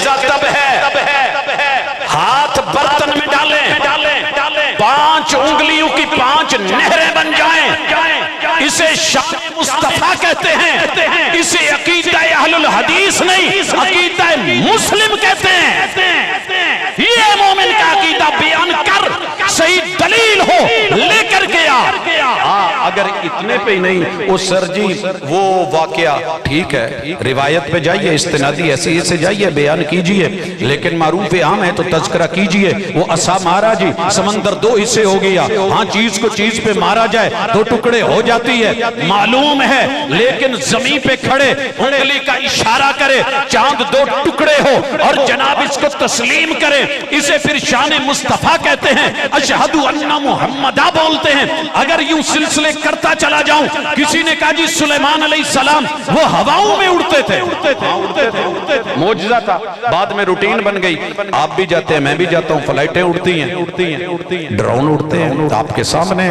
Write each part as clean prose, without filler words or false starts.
मजा तब है हाथ बर्तन में डालें 5 उंगलियों की 5 नहरें बन जाएं। इसे शान मुस्तफा कहते हैं। इसे अकीदा अहलुल हदीस नहीं, अकीदा मुस्लिम कहते हैं। ये मोमिन का अकीदा बयान कर, सही दलील हो लेकर के आ। अगर इतने पे ही नहीं, वो सर जी वो वाकया ठीक है, रिवायत पे जाइए, इस्तिनादी ऐसे से जाइए, बयान कीजिए, लेकिन मारूफ आम है तो तज़किरा कीजिए। वो असा मारा जी, समंदर 2 हिस्से हो गया। हाँ, चीज को चीज पे मारा जाए 2 टुकड़े हो जाती है, मालूम है, लेकिन जमीन पे खड़े उंगली का इशारा करे, चांद 2 टुकड़े हो और जनाब इसको तस्लीम करे, इसे फिर शान मुस्तफा कहते हैं। अशहदु अन्ना मुहम्मदा बोलते हैं। अगर यूं सिलसिले करता चला जाऊं, किसी ने कहा जी सुलेमान अलैहिस्सलाम वो हवाओं में उड़ते थे, मौजज़ा था, बाद में रूटीन बन गई। आप भी जाते हैं, मैं भी जाता हूं, फ्लाइटें उड़ती हैं, ड्रोन उड़ते हैं आपके सामने,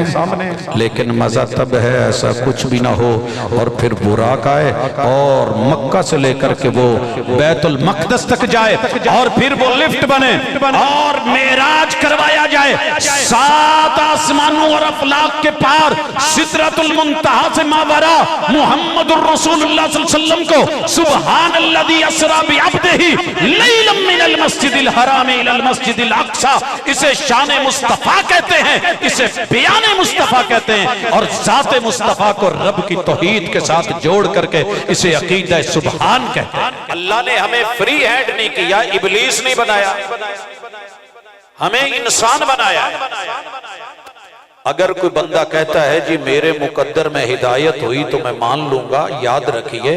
लेकिन मजा तब है ऐसा कुछ भी ना हो और फिर बुराक आए और मक्का से लेकर के वो बैतुल मक़दस तक जाए और फिर वो लिफ्ट बने और मेराज करवाया जाए 7 आसमानों और अफलाक के पार सिदरतुल मुंतहा से मावरा मुहम्मदुर रसूलुल्लाह सल्लल्लाहु अलैहि वसल्लम को सुब्हानल्लज़ी अस्रा बिअब्दिही लैलन मिनल मस्जिदिल हराम इलल मस्जिदिल अक़सा, इसे शान मुस्तफा कहते हैं, इसे बयान मुस्तफा कहते हैं। और ज़ात मुस्तफा को रब की तौहीद के साथ जोड़ करके इसे अकीदा सुब्हान कहते हैं। अल्लाह ने हमें फ्री हैंड नहीं किया, इब्लीस नहीं बनाया, हमें इंसान बनाया है। अगर कोई बंदा कहता है जी मेरे मुकद्दर में हिदायत हुई तो मैं मान लूंगा, याद रखिए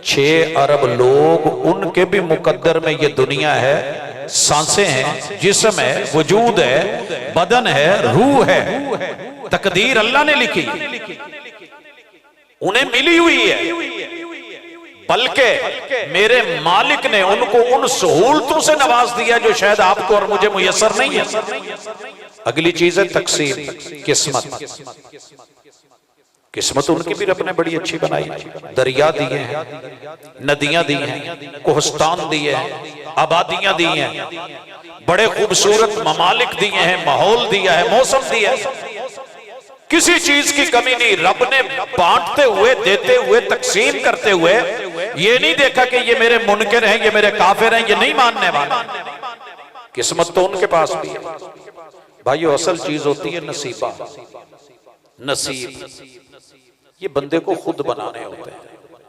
6 अरब लोग, उनके भी मुकद्दर में ये दुनिया है, सांसें हैं, जिस्म है, वजूद है, बदन है, रूह है, तकदीर अल्लाह ने लिखी, उन्हें मिली हुई है, बल्कि मेरे मालिक ने उनको उन सहूलतों से नवाज दिया जो शायद आपको और मुझे मुयस्सर नहीं है। अगली चीज है तकसीम, किस्मत। किस्मत उनकी भी रब ने बड़ी अच्छी बनाई, दरिया दिए हैं, नदियां दी हैं, कोहस्तान दिए हैं, आबादियां दी हैं, बड़े खूबसूरत ममालिक दिए हैं, माहौल दिया है, मौसम दिया है, किसी चीज की कमी नहीं। रब ने बांटते हुए, देते हुए, तकसीम करते हुए ये नहीं देखा कि ये मेरे मुनकिर हैं, ये मेरे काफिर हैं, ये नहीं मानने वाले। किस्मत तो उनके पास भी है भाइयों। असल चीज होती है नसीबा, नसीब, ये बंदे को खुद बनाने होते हैं,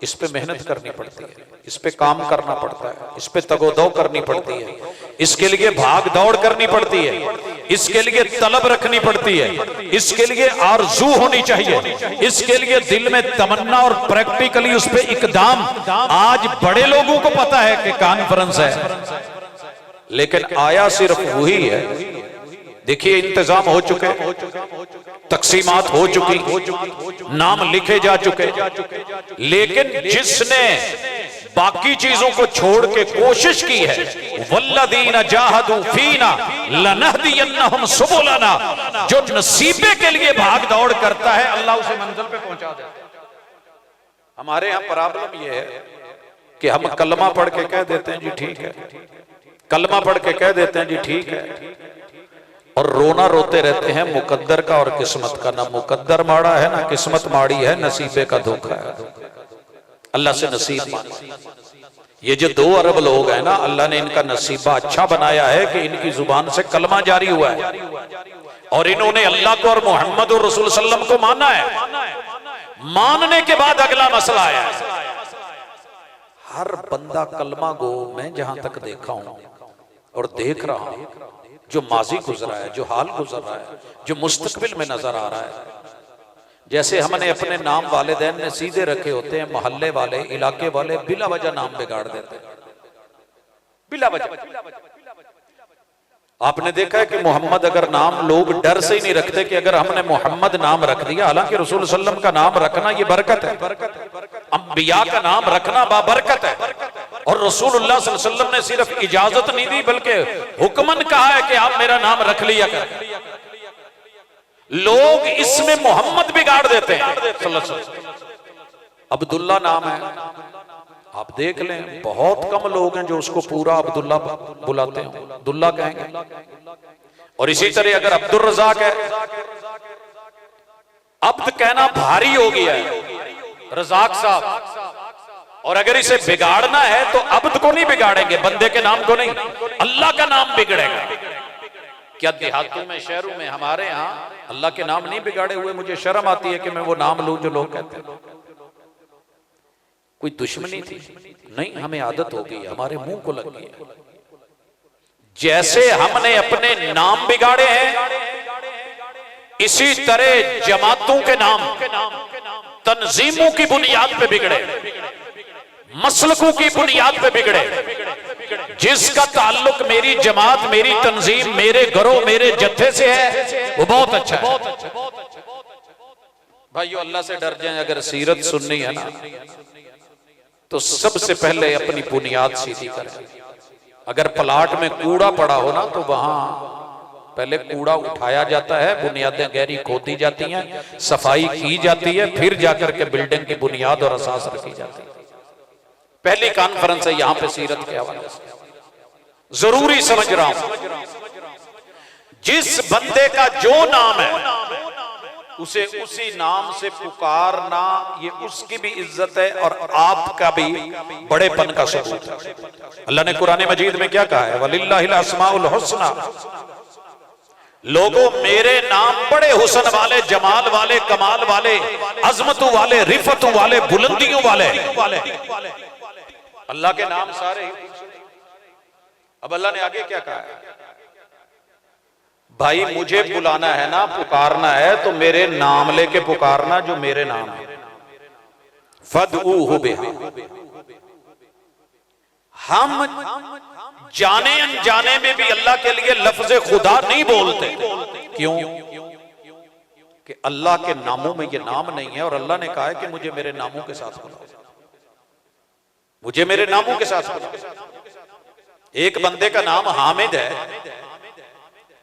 इस पे मेहनत करनी पड़ती है, इस पे काम करना पड़ता है, इस पे तगोदो करनी पड़ती है, इसके लिए भाग दौड़ करनी पड़ती है, इसके लिए तलब रखनी पड़ती है, इसके लिए आरजू होनी चाहिए, इसके लिए दिल में तमन्ना और प्रैक्टिकली उस पे इकदाम। आज बड़े लोगों को पता है कि कॉन्फ्रेंस है, लेकिन आया सिर्फ वही है। देखिए इंतजाम हो चुके, तकसीमात हो चुकी, नाम लिखे जा चुके, लेकिन जिसने बाकी चीजों को छोड़ के कोशिश की है, वल्लदीना जाहदू फीना लनहदियन्नहुम सुबुलना, जो नसीबे के लिए भाग दौड़ करता है अल्लाह उसे मंजिल पे पहुंचा देता है। हमारे यहाँ प्रॉब्लम ये है कि हम कलमा पढ़ के कह देते हैं जी ठीक है, कलमा पढ़ के कह देते हैं जी ठीक है, और रोना रोते रहते हैं मुकद्दर का और किस्मत का। ना मुकद्दर माड़ा है, ना किस्मत माड़ी है, नसीबे का धोखा है। अल्लाह से नसीब मांगे। ये जो 2 अरब लोग हैं ना, अल्लाह ने इनका नसीबा अच्छा बनाया है कि इनकी जुबान से कलमा जारी हुआ है और इन्होंने अल्लाह को और मोहम्मद और रसूल सल्लम को माना है। मानने के बाद अगला मसला आया, हर बंदा कलमा गो मैं जहां तक देखा हूं और देख रहा हूं, जो माजी गुजरा है, जो हाल गुजर रहा है, जो मुस्तकबिल में नजर आ रहा है, जैसे हमने अपने नाम वालिदैन ने सीधे रखे होते हैं, मोहल्ले वाले, इलाके वाले बिला वजह नाम बिगाड़ देते हैं, बिला वजह। आपने देखा है कि मोहम्मद अगर नाम लोग डर से ही नहीं रखते कि अगर हमने मोहम्मद नाम रख दिया, हालांकि रसूल सल्लम का नाम रखना ये बरकत है, अंबिया का नाम रखना बाबरकत है, और रसूलुल्लाह सल्लल्लाहु अलैहि वसल्लम ने सिर्फ इजाजत नहीं दी बल्कि हुक्मन कहा है कि आप मेरा नाम रख लिया कर। लोग इसमें मोहम्मद बिगाड़ देते हैं। अब्दुल्ला नाम है, आप देख लें बहुत कम लोग हैं जो उसको पूरा अब्दुल्ला बुलाते हैं, अब्दुल्ला कहेंगे। और इसी तरह अगर अब्दुल रज़ाक है, अब्द कहना भारी हो गया है, रज़ाक साहब। और अगर इसे बिगाड़ना है तो अब्द को नहीं बिगाड़ेंगे, बंदे के नाम को नहीं, अल्लाह का नाम बिगड़ेगा। क्या देहातों में, शहरों में, हमारे यहाँ अल्लाह के नाम नहीं बिगाड़े हुए? मुझे शर्म आती है कि मैं वो नाम लूं जो लोग कहते हैं। कोई दुश्मनी थी नहीं, हमें आदत हो गई, हमारे मुंह को लग गई। जैसे हमने अपने नाम बिगाड़े हैं, इसी तरह जमातों के नाम तंजीमों की बुनियाद पे बिगड़े, मसलकों की बुनियाद पे बिगड़े। जिसका ताल्लुक मेरी जमात, मेरी तंजीम, मेरे घरों, मेरे जत्थे से है, वो बहुत अच्छा है। भाइयों, अल्लाह से डर जाएं। अगर सीरत सुननी है ना तो सबसे पहले अपनी बुनियाद सीधी करें। अगर प्लाट में कूड़ा पड़ा हो ना तो वहां पहले कूड़ा उठाया जाता है, बुनियादें गहरी खोदी जाती हैं, सफाई की जाती है, फिर जाकर के बिल्डिंग की बुनियाद और असास रखी जाती है। पहली कॉन्फ्रेंस है यहां पे सीरत के हवाले से, जरूरी समझ रहा हूं। जिस बंदे का जो नाम है उसे उसी नाम से पुकारना, ये उसकी भी इज्जत है और आपका भी बड़ेपन का सबूत है। अल्लाह ने कुरान मजीद में क्या कहा है? वलिल्लाहिल अस्माउल हुस्ना। लोगों, मेरे नाम बड़े हुस्न वाले, जमाल वाले, कमाल वाले, अजमतों वाले, रिफतों वाले, बुलंदियों वाले। अल्लाह के नाम सारे ही। अब अल्लाह ने आगे क्या कहा है? भाई, मुझे बुलाना है ना, पुकारना है तो मेरे नाम लेके पुकारना, जो मेरे नाम है। फदऊहु बिहा। हम जाने अनजाने में भी अल्लाह के लिए लफ्ज खुदा नहीं बोलते। क्यों? कि अल्लाह के नामों में ये नाम नहीं है, और अल्लाह ने कहा है कि मुझे मेरे नामों के साथ बुलाओ, मुझे मेरे नामों के साथ बुलाओ। एक बंदे का नाम हामिद है,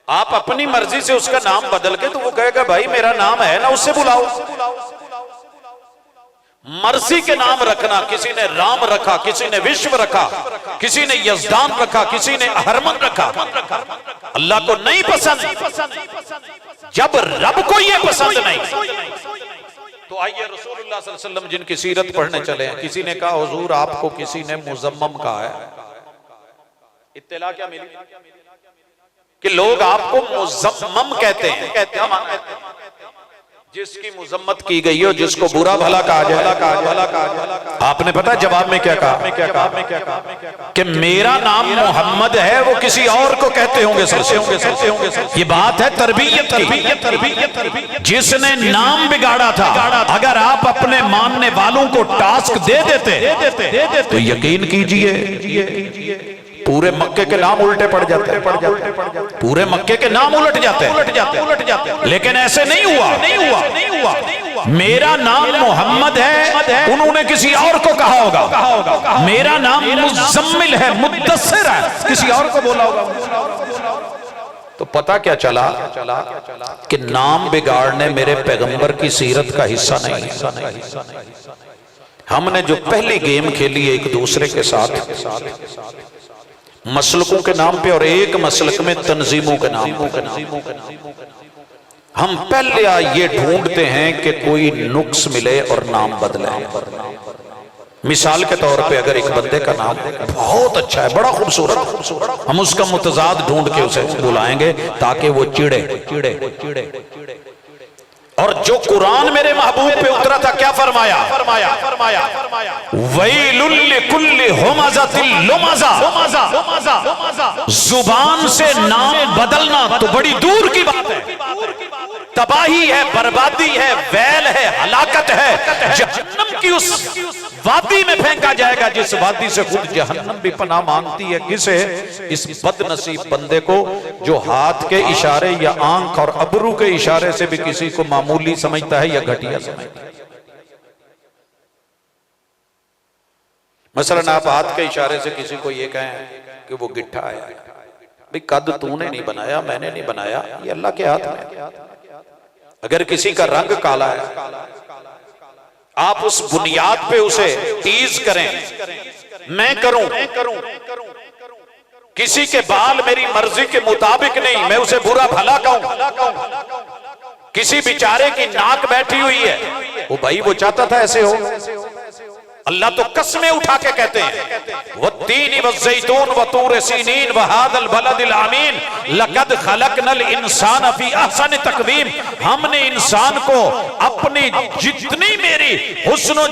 आप अपनी मर्जी से उसका नाम बदल के तो वो कहेगा भाई मेरा नाम है ना, उससे बुलाओ। मर्जी के नाम रखना, किसी ने राम रखा, किसी ने विश्व रखा, किसी ने यजदान रखा, किसी ने अहरमन रखा। अल्लाह को नहीं पसंद। जब रब को ये पसंद नहीं तो आइए रसूलुल्लाह सल्लल्लाहु अलैहि वसल्लम जिनकी सीरत पढ़ने चले हैं। किसी ने कहा हुजूर आपको किसी ने मुजम्मम कहा है। इत्तला क्या मिली कि लोग आपको मुजम्मम कहते हैं, जिसकी मुजम्मत की गई हो, जिसको बुरा भला कहा जाए। आपने पता जवाब में क्या कहा? कि मेरा नाम मोहम्मद है, वो किसी और को कहते होंगे। ये बात है तरबियत की। जिसने नाम बिगाड़ा था, अगर आप अपने मानने वालों को टास्क दे देते तो यकीन कीजिए पूरे मक्के के नाम उल्टे पड़ जाते हैं, पूरे मक्के के नाम उलट जाते हैं। लेकिन ऐसे नहीं हुआ। मेरा नाम मोहम्मद है, उन्होंने किसी और को कहा होगा। मेरा नाम मुज़म्मिल है, मुद्दस्सिर है, किसी और को बोला होगा। तो पता क्या चला कि नाम बिगाड़ने मेरे पैगंबर की सीरत का हिस्सा नहीं है। हमने जो पहली गेम खेली एक दूसरे के साथ मसलकों के नाम पे, और एक मसलक में तंजीमों के नाम पे, हम पहले ये ढूंढते हैं कि कोई नुक्स मिले और नाम बदले। मिसाल के तौर पे अगर एक बंदे का नाम बहुत अच्छा है, बड़ा खूबसूरत, हम उसका मुतजाद ढूंढ के उसे बुलाएंगे ताकि वो चिड़े। और जो कुरान मेरे महबूब पे उतरा था, क्या फरमाया? वैलुल लिकुल्लि हुमज़तिल लुमज़ा। जुबान से नाम बदलना तो बड़ी दूर की बात है, तबाही है, बर्बादी है, वैल है, हलाकत है। जहन्नम की उस वादी में फेंका जाएगा जिस वादी से खुद जहन्नम भी पनाह मांगती है। किसे? इस बदनसीब बंदे को जो हाथ के इशारे या आंख और अबरू के इशारे से भी किसी को मामूली समझता है या घटिया समझता है। मसलन आप हाथ के इशारे से किसी को ये कहें कि वो गिट्ठा है, भाई कद तूने नहीं बनाया, मैंने नहीं बनाया, ये अल्लाह के हाथ में। अगर किसी का रंग काला है, आप उस बुनियाद पे उसे टीज करें मैं करूं, किसी के बाल मेरी मर्जी के मुताबिक नहीं, मैं उसे बुरा भला कहूं। किसी बेचारे की नाक बैठी हुई है, वो भाई वो चाहता था ऐसे हो। अल्लाह तो कसमें उठा के कहते हैं वत्तीन वज़ैतून वतूर सीनीन वहादल बलदिल आमीन लक़द खलक़नल इंसान फी अहसन तक़वीम। हमने इंसान को अपनी जितनी मेरी हुस्न,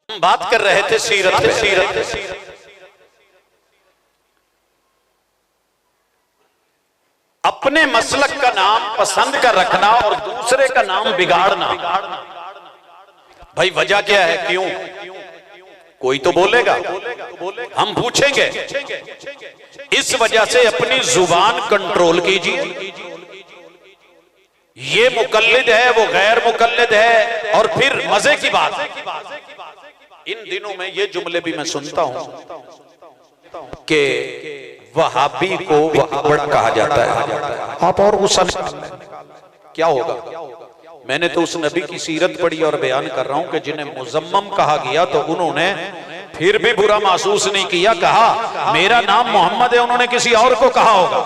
बात कर रहे थे सीरत। अपने मसलक का नाम पसंद का रखना और दूसरे का नाम बिगाड़ना। भाई वजह क्या है, क्यों? कोई तो बोलेगा, हम पूछेंगे। इस वजह से अपनी जुबान कंट्रोल कीजिए। ये मुकल्लिद है, वो गैर मुकल्लिद है। और फिर मजे की बात, इन दिनों में ये जुमले भी मैं सुनता हूं कि वहाबी को वहाबड़ कहा जाता है। आप और गुस्सा क्या होगा? मैंने तो उस नबी की सीरत पढ़ी और बयान कर रहा हूं कि जिन्हें मुजम्मम कहा गया तो उन्होंने फिर भी बुरा महसूस नहीं किया। कहा मेरा नाम मोहम्मद है, उन्होंने किसी और को कहा होगा।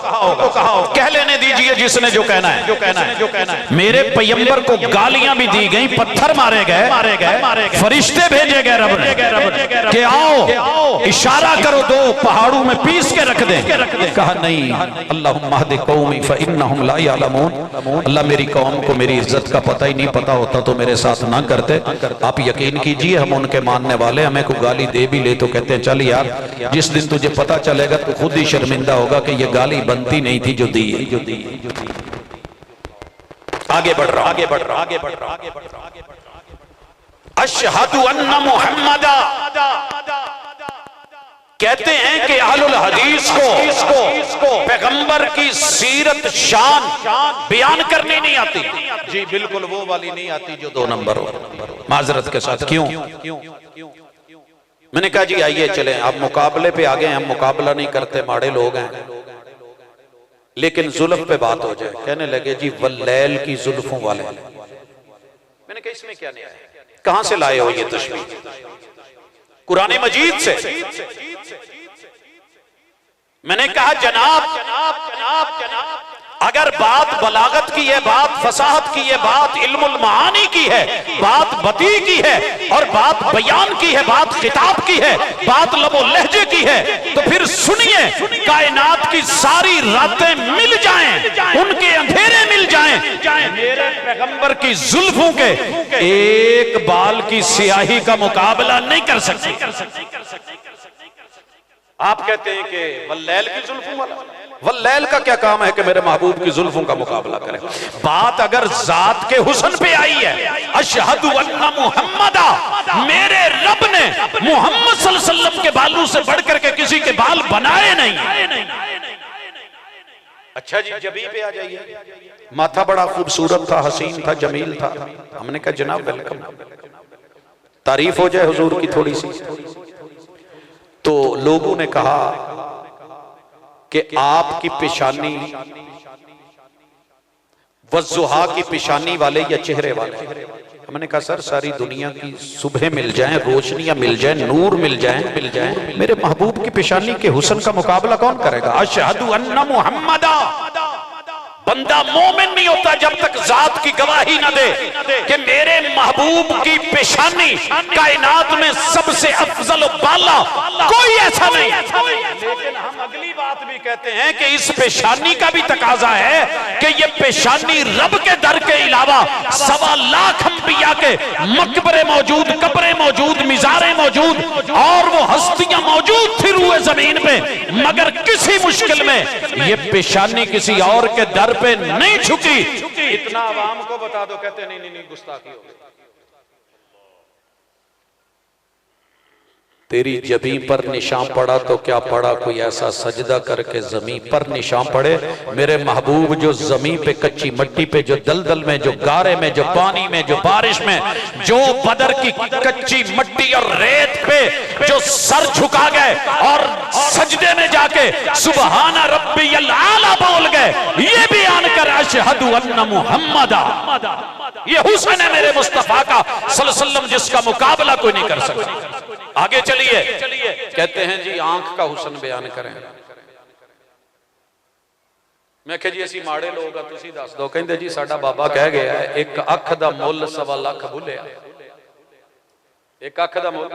कह लेने दीजिए जिसने जो कहना है। मेरे पैगंबर को गालियां भी दी गई, पत्थर मारे गए, फरिश्ते भेजे गए रब ने कि आओ इशारा करो, दो पहाड़ों में पीस के रख दे। कहा नहीं, अल्लाहुम्मा हदि कौमी फइन्नहुम ला यअलमून। अल्लाह मेरी कौम को मेरी इज्जत का पता ही नहीं, पता होता तो मेरे साथ ना करते। आप यकीन कीजिए हम उनके मानने वाले, हमें को गाली दे भी ले तो कहते हैं चल यार, जिस दिन तुझे पता चलेगा तो खुद ही शर्मिंदा होगा कि ये गाली बनती नहीं थी जो दी। आगे बढ़ रहा। अशहदु अन्ना मुहम्मदा, कहते हैं कि अहलुल हदीस को पैगंबर की सीरत शान बयान करनी नहीं आती। जी बिल्कुल वो वाली नहीं आती जो 2 नंबर हो। माजरत के साथ क्यों? मैंने कहा जी आइए चलें, आप मुकाबले पे आ गए, हम मुकाबला नहीं करते, माड़े लोग हैं, लेकिन जुल्फ पे बात हो जाए। कहने लगे जी वल्लैल की जुल्फों वाले। मैंने कहा इसमें क्या नया है, कहां से लाए हो ये तशबीह? कुरान मजीद से। मैंने कहा जनाब अगर बात बलागत की है, बात फसाहत की है, बात इल्मुल मानी की है, बात बती की है, और बात बयान की है, बात खिताब की है, बात लबो लहजे की है, तो फिर सुनिए कायनात की सारी रातें मिल जाएं, उनके अंधेरे मिल जाएं, मेरे पैगंबर की जुल्फों के एक बाल की स्याही का मुकाबला नहीं कर सकती। आप कहते हैं कि वल्लैल की जुल्फों वाला, वल्लैल का क्या काम है कि मेरे महबूब की जुल्फों का मुकाबला करे? बात अगर जात के हुस्न पे आई है, अशहदु अन्ना मुहम्मदा, मेरे रब ने मोहम्मद सल्लल्लाहु अलैहि वसल्लम के बालों से बढ़कर के किसी के बाल बनाए नहीं। अच्छा जी जबी पे आ जाइए, माथा बड़ा खूबसूरत था, हसीन था, जमील था। हमने कहा जनाब वेलकम, तारीफ हो जाए हुजूर की थोड़ी सी। तो लोगों ने कहा कि आपकी पेशानी वज़ुहा की पेशानी वाले या चेहरे वाले। हमने कहा सर सारी दुनिया की सुबह मिल जाए, रोशनियां मिल जाए, नूर मिल जाए, मेरे महबूब की पेशानी के हुस्न का मुकाबला कौन करेगा? अशहदु अन्ना मुहम्मदा। बंदा मोमिन नहीं होता जब तक जात की गवाही न दे कि मेरे महबूब की पेशानी कायनात में सबसे अफजल बाला कोई ऐसा नहीं। लेकिन हम अगली बात भी कहते हैं कि इस पेशानी का भी तकाजा है कि ये पेशानी रब के दर के अलावा 1.25 लाख अंबिया के मकबरे मौजूद, कब्रें मौजूद, मिज़ारें मौजूद, और वो हस्तियां मौजूद थी रूए जमीन पे, मगर किसी मुश्किल में ये पेशानी किसी और के दर पे नहीं झुकी। इतना आवाम को बता दो, कहते नहीं गुस्ताखी हो गई। तेरी जबी पर निशान पड़ा तो क्या पड़ा, कोई ऐसा सजदा करके जमीन पर निशान पड़े। मेरे महबूब जो जमीन पे कच्ची मट्टी पे, जो दलदल में, जो गारे में, जो पानी में, जो बारिश में, जो बदर की कच्ची मट्टी और रेत पे जो सर झुका गए और सजदे में जाके सुबहाना रब्बियल आला बोल गए, ये बयान आकर अशहदु अन्ना मुहम्मदा, ये हुस्न है मेरे मुस्तफा का सल्लल्लाहु अलैहि वसल्लम, जिसका मुकाबला कोई नहीं कर सकता। आगे चलिए, कहते हैं जी आंख का हुस्न बयान करें। मैं कहा जी असी माड़े लोग आ, तुसी दस दो। कहते जी साडा बाबा कह गया है एक अख दा मुल 1.25 लाख भुलिया। एक अख दा मुल,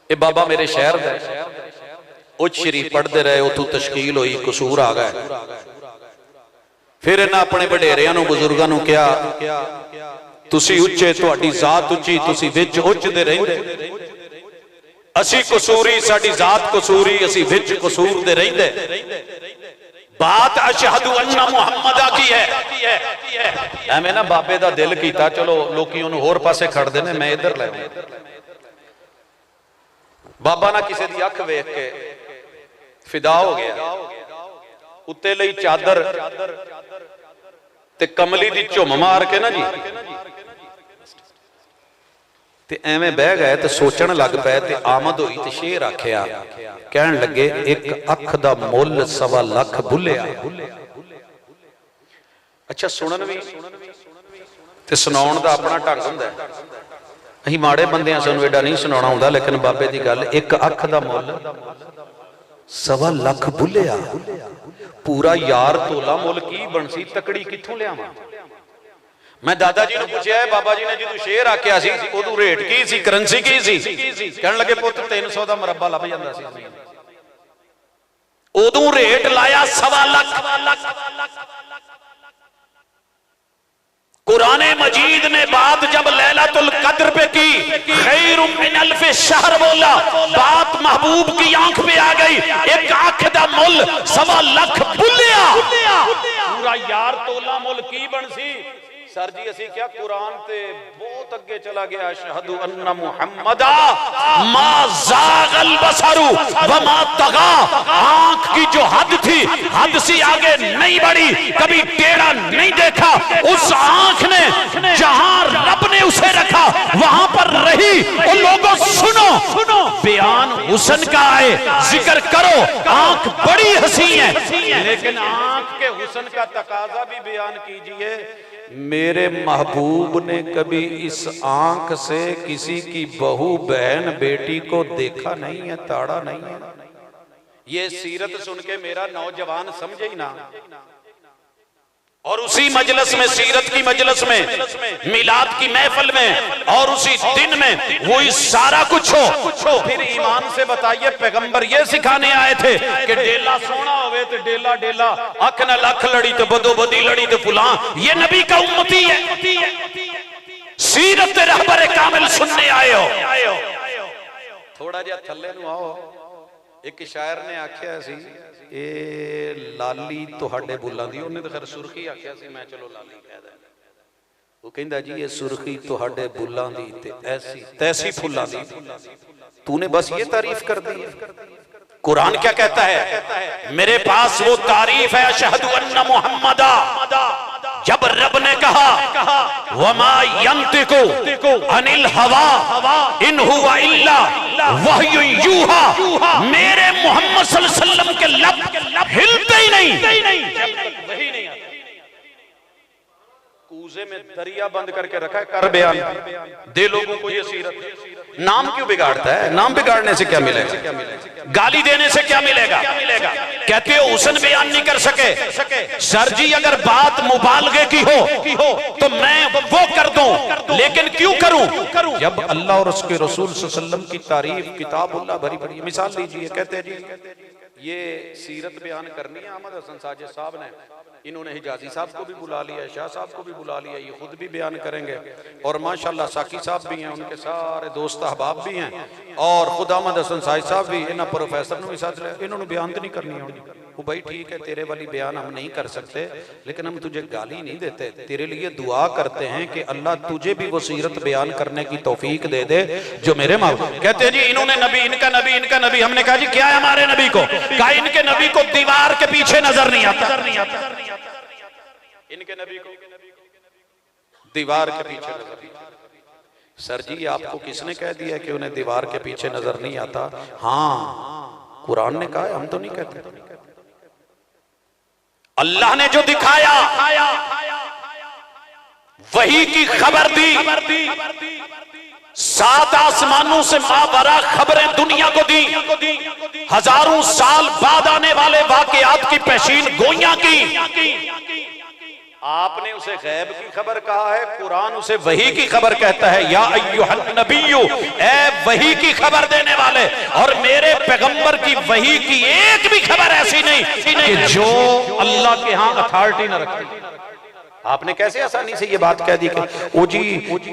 ये बाबा मेरे शहर दा उच्च शरीफ पढ़ते रहे, उतों तश्कील हुई, कसूर आ गए। फिर इन्हां अपने वडेरियां नूं बुजुर्गां नूं कहा तुसी उच्चे, तुहाडी जात उच्ची, तुसी विच उच्च दे रहिंदे, असी कसूरी, साडी जात कसूरी, असी विच कसूर दे रहिंदे। बात अशहदु अन्ना मुहम्मदा की है। एवें ना बाबे दा दिल कीता चलो लोकी उन्होंने होर पासे खड़दे ने, मैं इधर लै बाबा ना किसी दी अख वेख के फिदा हो गया, उत्ते लई चादर ते कमली दी झुम मार के ना जी ते एवें बह गए ते सोचण लग पे ते आमद हुई ते शेर आखिया, कहन लगे एक अख दा मुल 1.25 लाख भुलिया। अच्छा सुनन भी ते सुनाउण दा अपना ढंग हुंदा है। असीं माड़े बंदे सानूं एडा नहीं सुनाउणा हुंदा, लेकिन बाबे दी गल एक अख दा मुल 1.25 लाख भुलिया। पूरा यार तोला मुल की बनसी, तकड़ी कित्थों लियावां। मैं दादा जी ने पूछा बाबा जी ने जो शेर आख्या सी उदों रेट की सी, करंसी की सी? कहने लगे पुत 300 का मुरब्बा लभ जांदा सी। उदों रेट लाया 1.25 लाख। कुरान मजीद ने बात जब लैलातुल कद्र पे की, खैरुम मिन अल्फ शहर बोला, बात महबूब की आंख पे आ गई। एक आंख दा मुल 1.25 लाख भुलिया। पूरा यार तोला मुल की बनसी। सर जी असी क्या कुरान ते बहुत अगे चला गया। अशहदु अन्ना मुहम्मदा मा ज़ागल बसरु व मा तगा। आंख की जो हद थी, हद से आगे नहीं बढ़ी, कभी टेढ़ा नहीं देखा। उस आंख ने जहां रब ने उसे रखा वहां पर रही। उन लोगों सुनो, बयान हुस्न का है, जिक्र करो। आंख बड़ी हसी है, लेकिन आंख के हुस्न का तकाजा भी बयान कीजिए। मेरे महबूब ने कभी इस आंख से किसी की बहू बहन बेटी को देखा नहीं है, ताड़ा नहीं है। ये सीरत सुन के मेरा नौजवान समझे ही ना। और उसी मजलिस में, सीरत की मजलिस में, मिलाद की महफिल में, और उसी दिन में वो सारा कुछ हो। फिर ईमान से बताइए, पैगंबर ये सिखाने आए थे कि डेला सोना होवे तो डेला डेला, अख न लख लड़ी तो बदो बदी लड़ी तो फुला। ये नबी का उम्मती है। सीरत रहबर कामिल सुनने आए हो। थोड़ा जिहा थल्ले नूं आओ। एक शायर ने आख्या सी ए लाली तुहाडे बुल्लां दी, उन्हें तो खैर सुर्खी आख्या सी, मैं चलो लाली कह दा। वो कहंदा जी ये सुर्खी तुहाडे बुल्लां दी ते ऐसी तैसी फुल्लां दी, तूने बस ये तारीफ कर दी। कुरान क्या कहता है? मेरे पास वो तारीफ है अशहदु अन्ना मुहम्मदा। जब रब ने कहा वमा यंतिकु अनिल हवा इन हुवा इल्ला वह्यु यूहा, मेरे मोहम्मद सल्लल्लाहु अलैहि वसल्लम के लब हिलते ही नहीं जब तक वही नहीं आता। कूजे में दरिया बंद करके रखा है, कर बयान दे लोगों को ये सीरत। नाम क्यों बिगाड़ता है? नाम बिगाड़ने से क्या मिलेगा? गाली देने से क्या मिलेगा? कहते हो हुस्न बयान नहीं कर सके। सर जी अगर बात मुबालगे की हो तो मैं वो कर दूं, लेकिन क्यों करूं? जब अल्लाह और उसके रसूल सल्लल्लाहु अलैहि वसल्लम की तारीफ किताबुल्लाह भरी भरी। मिसाल लीजिए, कहते हैं जी ये सीरत बयान करनी है अहमद हसन साजिद साहब ने, इन्होंने हिजाजी साहब को भी बुला लिया, शाह साहब को भी बुला लिया, ये खुद भी बयान करेंगे। और माशाल्लाह साकी साहब भी हैं, उनके सारे दोस्त अहबाब भी हैं, और खुद अहमद हसन साजिद साहब भी, इन्होंने प्रोफेसर ने भी साथ लिया। इन्होंने बयान तो नहीं करनी है वो भाई ठीक है, तेरे वाली बयान हम नहीं कर सकते, लेकिन हम तुझे गाली नहीं देते, तेरे लिए दुआ करते हैं कि अल्लाह तुझे भी वो सीरत बयान करने की तौफीक दे दे जो मेरे माँ। कहते हैं जी इन्होंने नबी, इनका नबी, इनका नबी। हमने कहा जी क्या है हमारे नबी को? कहा इनके नबी को दीवार के पीछे नजर नहीं आता। इनके नबी को दीवार के पीछे नजर नहीं आता। सर जी आपको किसने कह दिया कि उन्हें दीवार के पीछे नजर नहीं आता? हाँ कुरान ने कहा है, हम तो नहीं कहते। अल्लाह ने जो दिखाया, वही की खबर दी, 7 आसमानों से मावरा खबरें दुनिया को दी, हजारों साल बाद आने वाले वाकयात की पेशीन गोइयां की। आपने उसे गैब की खबर कहा है, कुरान उसे वही की खबर कहता है। या अय्युहन नबिय्यु, ए वही की खबर देने वाले, और मेरे पैगंबर की वही की एक भी खबर ऐसी नहीं कि जो अल्लाह के यहां अथॉरिटी न रखती। आपने कैसे आसानी से ये बात कह दी कि ओ जी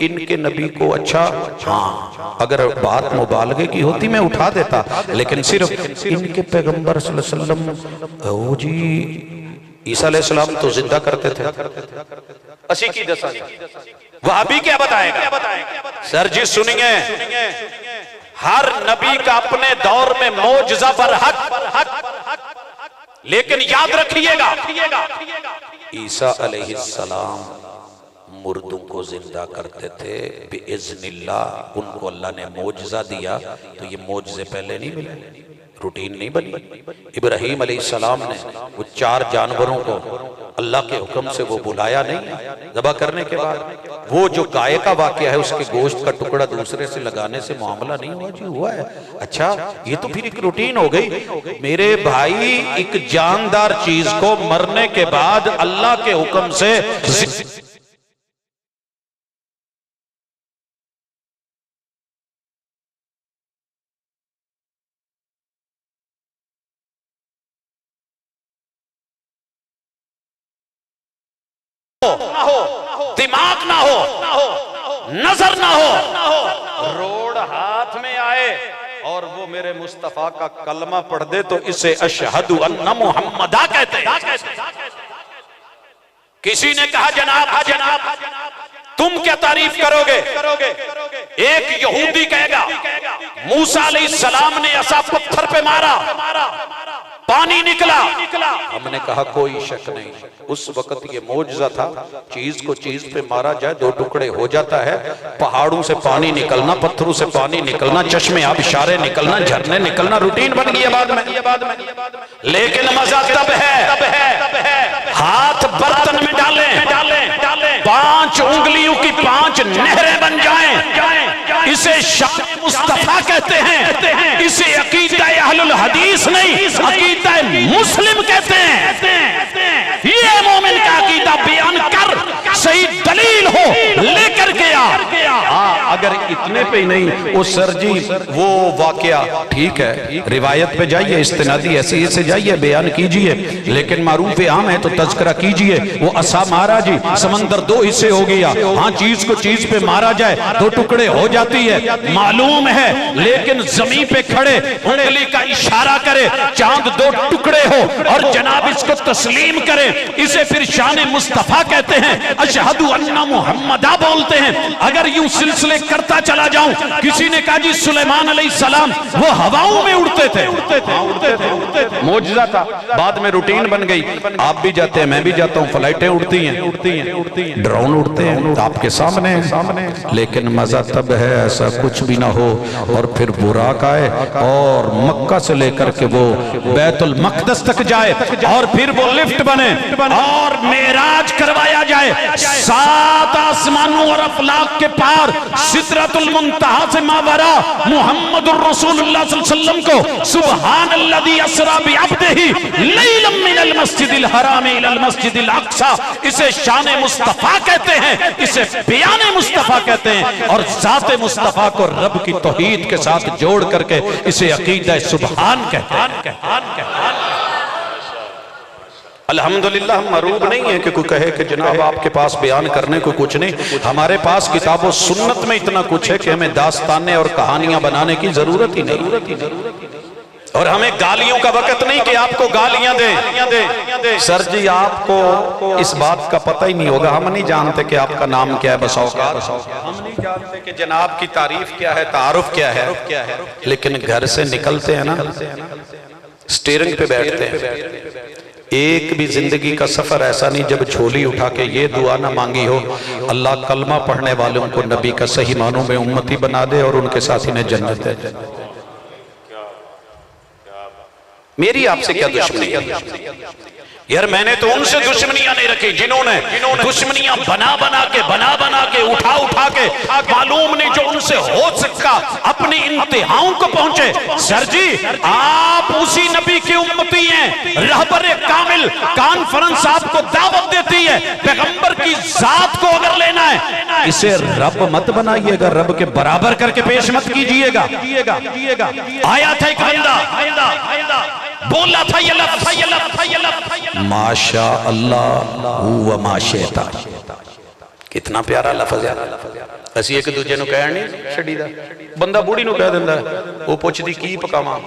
इनके नबी को, अच्छा हाँ, अगर बात मुबालगे की होती मैं उठा देता, लेकिन सिर्फ इनके पैगंबर सल्लल्लाहु अलैहि वसल्लम, ओ जी ईसा अलैहिस्सलाम तो जिंदा करते थे, असी की दसा वहाबी क्या बताएगा? सर जी सुनिए, हर नबी का अपने दौर में मौजज़ा बरहक, लेकिन याद रखिएगा ईसा अलैहिस्सलाम मुर्दों को जिंदा करते थे बिइज़्निल्लाह। उनको अल्लाह ने मौजज़ा दिया, तो ये मौजज़े पहले नहीं मिले, रूटीन नहीं बनी। इब्राहीम अलैहिस्सलाम ने वो 4 जानवरों को अल्लाह के हुक्म से वो बुलाया नहीं ज़बह करने के बाद, वो जो गाय का वाकया है उसके गोश्त का टुकड़ा दूसरे से लगाने से मामला नहीं हुआ जी, हुआ है। अच्छा ये तो फिर एक रूटीन हो गई। मेरे भाई, एक जानदार चीज को मरने के बाद अल्लाह के हुक्म से ना हो, दिमाग ना हो, नजर ना हो, रोड हाथ में आए और वो मेरे मुस्तफा का कलमा पढ़ दे तो इसे अशहदु अन्ना मुहम्मदा कहते हैं। किसी ने कहा जनाब तुम क्या तारीफ करोगे? एक यहूदी कहेगा मूसा अलैहिस्सलाम ने ऐसा पत्थर पे मारा, पानी निकला। हमने कहा कोई शक नहीं, उस वक्त ये मौजज़ा था, चीज को चीज पे मारा जाए 2 टुकड़े हो जाता है। पहाड़ों से पानी निकलना, पत्थरों से पानी निकलना, चश्मे आबशारे निकलना, झरने निकलना रूटीन बन गई है बाद में। लेकिन मजा तब है हाथ बर्तन में डालें, 5 उंगलियों की 5 नहरें बन जाएं। इसे शान मुस्तफा कहते हैं। इसे अकीदा अहलुल हदीस नहीं, अकीदा मुस्लिम कहते हैं। ये मोमिन का अकीदा बयान कर, सही दलील हो लेकर के आ। अगर इतने पे ही नहीं, वो सर जी वो वाकया ठीक है, रिवायत पे जाइए, इस्तिनादी ऐसे से जाइए, बयान कीजिए, लेकिन मारूफ आम है तो तज़किरा कीजिए। वो असा मारा जी, समंदर 2 हिस्से हो गया। हाँ, चीज को चीज पे मारा जाए 2 टुकड़े हो जाती है, मालूम है, लेकिन जमीन पे खड़े उंगली का इशारा करे, चांद 2 टुकड़े हो और जनाब इसको तस्लीम करे, इसे फिर शान मुस्तफा कहते हैं। अशहदु अन्ना मुहम्मदा बोलते हैं। अगर यूं सिलसिले करता चला जाऊं, किसी ने कहा जी सुलेमान अलैहिस्सलाम वो हवाओं में उड़ते थे, मौजज़ा था, बाद में रूटीन बन गई। आप भी जाते हैं, मैं भी जाता हूं, फ्लाइटें उड़ती हैं, ड्रोन उड़ते हैं आपके सामने, लेकिन मजा तब है ऐसा कुछ भी ना हो और फिर बुराक आए और मक्का से लेकर के वो बैतुल मक़दस तक जाए और फिर वो लिफ्ट बने और मेराज करवाया जाए 7 आसमानों और अफलाक के पार सिदरतुल मुंतहा से मावरा मुहम्मदुर रसूलुल्लाह सल्लल्लाहु अलैहि वसल्लम को सुब्हानल्लज़ी अस्रा बिअब्दिही लैलन मिनल मस्जिदिल हराम इलल मस्जिदिल अक़सा, इसे शान मुस्तफा कहते हैं, इसे बयान मुस्तफा कहते हैं। और ज़ात मुस्तफा को रब की तौहीद के साथ जोड़ करके इसे अकीदा सुब्हान कहते हैं। अल्हम्दुलिल्लाह, हम मरूब नहीं है कि कोई कहे कि जनाब आपके पास बयान करने को कुछ नहीं। हमारे पास किताब और सुन्नत में इतना कुछ है कि हमें दास्तानें और कहानियां बनाने की जरूरत ही नहीं, और हमें गालियों का वक्त नहीं कि आपको गालियां दे। सर जी आपको इस बात का पता ही नहीं होगा, हम नहीं जानते कि आपका नाम क्या है, बसाओ का, हम नहीं जानते कि जनाब की तारीफ क्या है, तारुफ क्या है, लेकिन घर से निकलते हैं ना, स्टीयरिंग पे बैठते हैं, एक भी जिंदगी का सफर ऐसा नहीं जब झोली उठा के ये दुआ ना मांगी हो, अल्लाह कलमा पढ़ने वालों को नबी का सही मानों में उम्मती बना दे और उन्हें साथ इन्हें जन्नत दे। मेरी आपसे क्या दुश्मनी है यार? मैंने तो उनसे दुश्मनियां नहीं रखी जिन्होंने दुश्मनियां बना के उठा के मालूम नहीं जो उनसे हो सकता अपनी इंतहाओं को पहुंचे। सर जी आप उसी नबी की उम्मती हैं। रहबरे कामिल कॉन्फ्रेंस आपको दावत देती है, पैगंबर की जात को अगर लेना है इसे रब मत बनाइएगा, रब के बराबर करके पेश मत कीजिएगा। आया था एक बंदा बोला था ये लफ्ज़ माशा अल्लाह व माशेता। कितना प्यारा लफ्ज़ है। असी एक दूजे ਨੂੰ ਕਹਿਣ ਨਹੀਂ ਛੱਡੀਦਾ। ਬੰਦਾ ਬੁੜੀ ਨੂੰ ਕਹਿ ਦਿੰਦਾ ਉਹ ਪੁੱਛਦੀ ਕੀ ਪਕਾਵਾਂ।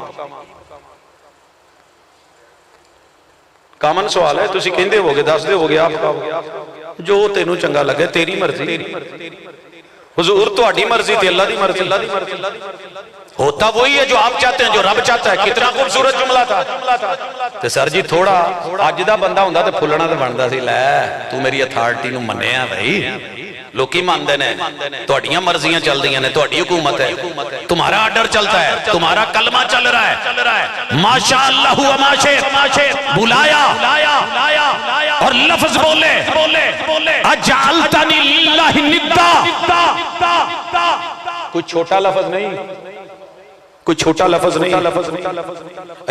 ਕਾਮਨ ਸਵਾਲ ਹੈ, ਤੁਸੀਂ ਕਹਿੰਦੇ ਹੋਗੇ ਦੱਸਦੇ ਹੋਗੇ ਆਪ ਪਕਾਓ ਜੋ ਤੈਨੂੰ ਚੰਗਾ ਲੱਗੇ, तेरी मर्जी। हुजूर ਤੁਹਾਡੀ मर्जी ਤੇ अल्लाह ਦੀ मर्जी। होता वही है जो आप चाहते हैं, जो रब चाहता है। कितना खूबसूरत जुमला था। ते सर जी थोड़ा अज दा बंदा हुंदा ते फुलना ते बनदा सी, लै तू मेरी अथॉरिटी नूं मन्निया भाई। लोकी मानते ने तुहाडियां मर्जियां चलदियां ने, तुहाडी हुकूमत है, तुम्हारा आर्डर चलता है, तुम्हारा कलमा चल रहा है। माशा अल्लाह व माशे बुलाया और लफ्ज बोले अजअलतनी लिल्लाहि निद्दा। कोई छोटा लफ्ज नहीं, कोई छोटा लफ्ज नहीं।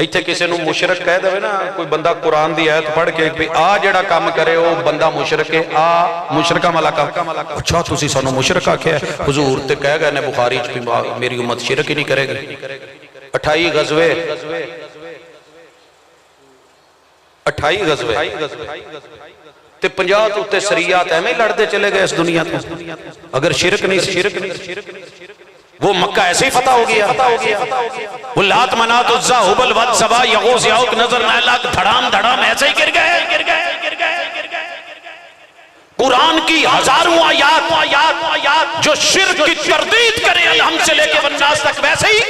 इत्थे किसी नूं मुशरक कह देवे ना कोई बंदा, कुरान दी आयत पढ़ के भी आ जेड़ा काम करे वो बंदा मुशरक है, आ मुशरका वाला काम। अच्छा तुसी सानू मुशरक आख्या? हुजूर ते कह गए ने बुखारी च भी मेरी उम्मत शिरक ही नहीं करेगी। 28 गज़वे ते 50 तो उत्ते सरियात एवें लड़ते चले गए इस दुनिया तो। अगर शिरक नहीं वो मक्का ऐसे ही फतह हो गया। वो लात मनात उज़्ज़ा हुबल वद सबा यगूस याऊक नजर नालक धड़ाम ऐसे ही गिर गए। कुरान की हजारों आयात जो शिर्क की तरदीद करें अलहम से लेके वन्नास तक, वैसे ही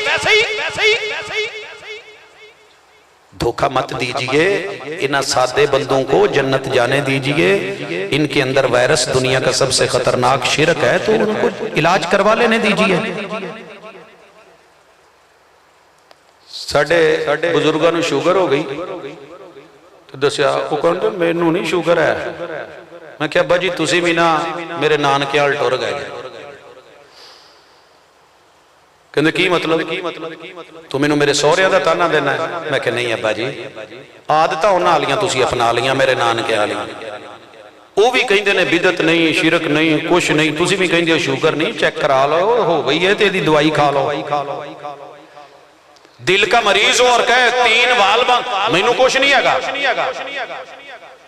धोखा मत दीजिए। इन सादे बंदों को जन्नत जाने दीजिए। इनके अंदर वायरस दुनिया का सबसे खतरनाक शिरक है, तो उनको इलाज करवा लेने दीजिए। साडे बुजुर्गों को शुगर हो गई तो दसिया, वो कहते मैनू नहीं शुगर है। मैं क्या अब्बा जी तुसी भी ना मेरे नानके हाल टुर गए। कहते की मतलब तू मैनू मेरे सौहरिया का ताना देना है? मैं क्या नहीं अब्बा जी आदत उन्हां वालियां तुसीं अपना लियां, मेरे नानके वालियां। वो भी कहते ने बिदत नहीं, शिरक नहीं, कुछ नहीं। तुसीं भी कहंदे हो शुगर नहीं, चेक करा लो, हो गई है तो इसदी दवाई खा लो। दिल का मरीज हो और कहे 3 वाल बंद, मैनू कुछ नहीं है।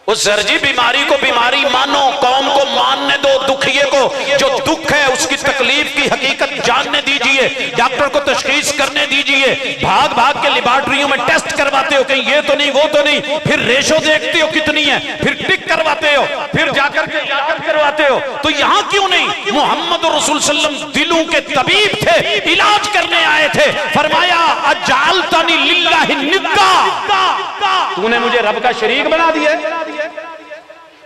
उस सर्जी बीमारी को बीमारी मानो, कौम को मानने दो, दुखिए को जो दुख है उसकी तकलीफ की हकीकत जानने दीजिए, डॉक्टर को तशखीस करने दीजिए। भाग के लेबोरेटरियों में टेस्ट करवाते हो, कहीं ये तो नहीं वो तो नहीं, फिर रेशो देखते हो कितनी है, फिर टिक करवाते हो, फिर जाकर के करवाते हो। तो यहाँ क्यों नहीं? मोहम्मद रसूल सल्लम दिलों के तबीब थे, इलाज करने आए थे। फरमाया अजअलतनी लिल्लाहि निद्दा, तूने मुझे रब का शरीक बना दिया।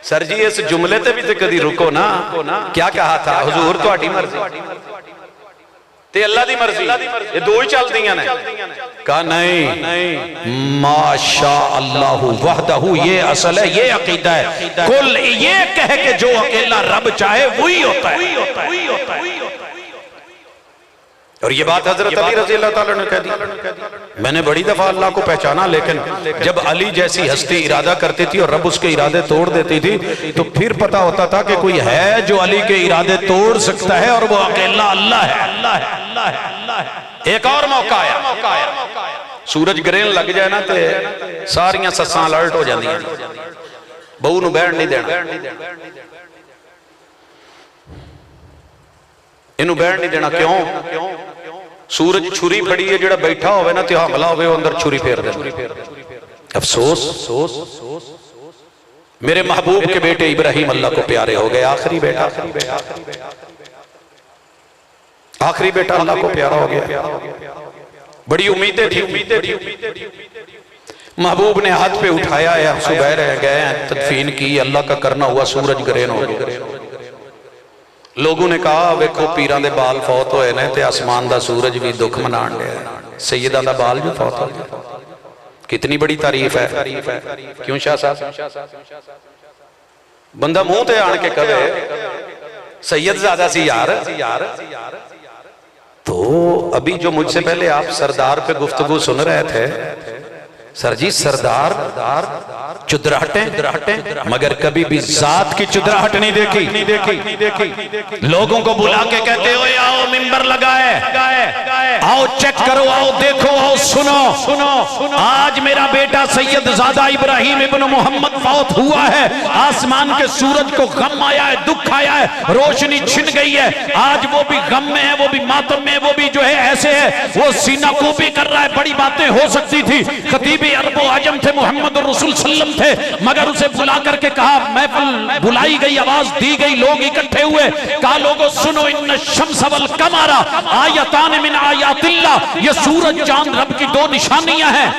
सर जी इस जुमले ते भी तो कभी रुको ना। क्या कहा था? हुजूर तुहाडी मर्जी ते अल्लाह दी मर्जी, ये दो ही चलदियां ने। कहा नहीं, माशा अल्लाह वहदहू, ये असल है, ये अकीदा है। कुल ये कह के जो अकेला रब चाहे वही होता है। और ये बात हजरत अली रज़ी अल्लाह ताला ने कह दी। मैंने बड़ी दफा अल्लाह को पहचाना, लेकिन जब अली जैसी हस्ती इरादा करती थी और रब उसके इरादे तोड़ देती थी, तो फिर पता होता था कि कोई है जो अली के इरादे तोड़ सकता है, और वो अकेला अल्लाह है। एक और मौका आया, सूरज ग्रहण लग जाए ना तो सारियां सस्सां अलर्ट हो जांदियां, बहू नूं बहण नहीं देना, इनू बहन नहीं देना। क्यों? सूरज छुरी फड़ी है, जो बैठा होवे ना तो हमला होवे अंदर छुरी फेर दे। अफसोस मेरे महबूब के बेटे इब्राहिम अल्लाह को प्यारे हो गए। आखिरी बेटा अल्लाह को प्यारा हो गया। बड़ी उम्मीदें थी। महबूब ने हाथ पे उठाया है, सुबह रह गए, तदफीन की, अल्लाह का करना हुआ, सूरज ग्रहण हो गया। लोगों ने कहा वेखो पीरां दे बाल फौत होए ने ते आसमान दा सूरज भी दुख मनाण लिया, सैयदा दा बाल भी फौत हो गया। कितनी बड़ी तारीफ है। क्यों शाह साहब? बंदा मुंह ते आन के कहे सैयद ज़्यादा सी यार। तो अभी जो मुझसे पहले आप सरदार पे गुफ्तगू सुन रहे थे, सर जी सरदार चुदराहटें मगर कभी भी जात की चुदराहट नहीं देखी। लोगों को बुला के कहते हो आओ मिंबर लगाए, आओ चेक करो, आओ देखो, आओ सुनो। आज मेरा बेटा सैयद ज़ादा इब्राहिम इब्न मोहम्मद फौत हुआ है। आसमान के सूरज को गम आया है, दुख आया है, रोशनी छिन गई है। आज वो भी गम में है, वो भी मातम में, वो भी जो है ऐसे है, वो सीना कोपी कर रहा है। बड़ी बातें हो सकती थी, खतीब अरबो आजम थे, मोहम्मद रसूल सल्लम थे, मगर उसे बुला करके कहा, महफिल बुलाई गई, आवाज दी गई, लोग इकट्ठे हुए, कहा लोगों सुनो, इन्न शम्स वल कमरा आयतान मिन आयातिल्लाह, ये सूरज चांद रब की दो निशानियां हैं।